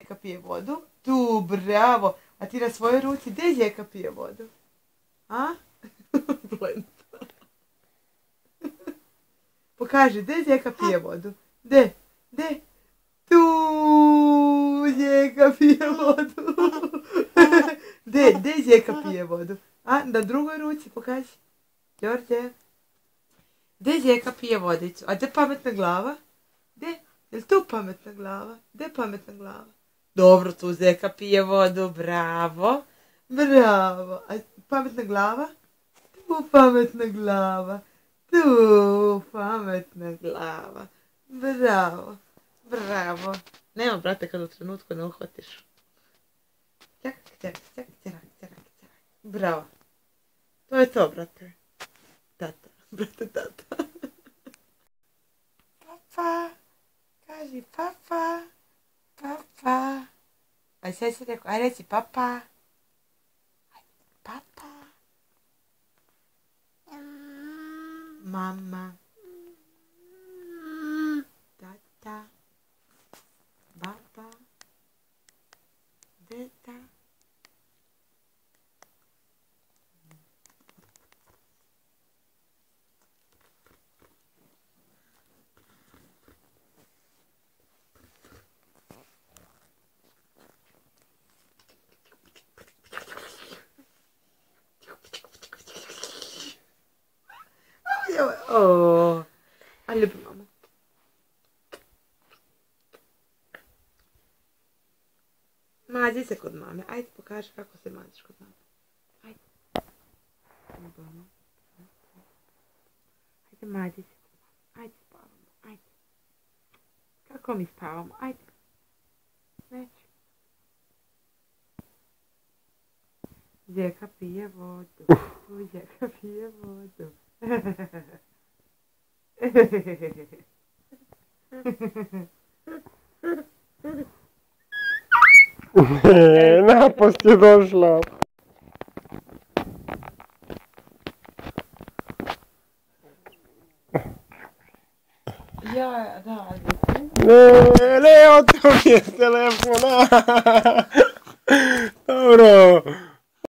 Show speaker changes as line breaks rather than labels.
Zeka pije vodu. Tu, bravo. A ti na svojoj ruci, gdje Zeka pije vodu? A? Pokaži, gdje Zeka pije vodu? Gdje? Tu, Zeka pije vodu. Gdje Zeka pije vodu? A, na drugoj ruci, pokaži. Đorđe. Gdje Zeka pije vodicu? A gdje pametna glava? Gdje? Je li tu pametna glava? Gdje pametna glava? Dobro, tu Zeka pije vodu, bravo. Bravo. A pametna glava? Tu pametna glava. Tu pametna glava. Bravo. Bravo. Nema, brate, kad u trenutku ne uhvatiš. Čak. Bravo. To je to, brate. Tata. Brate, tata. Papa. Kaži papa. Papa. Aj sve si rekao, aj reci papa. Papa. Mama. Tata. Baba. Deta. A ljubim mamu. Mazi se kod mame. Ajde pokaži kako se maziš kod mame. Ajde. Ajde mazi se kod mame. Ajde spavamo. Ajde. Kako mi spavamo? Ajde. Neću. Zeka pije vodu. Zeka pije vodu.
Napast je došla.
Ja, da.
Ne, oto mi je s telefona. Dobro.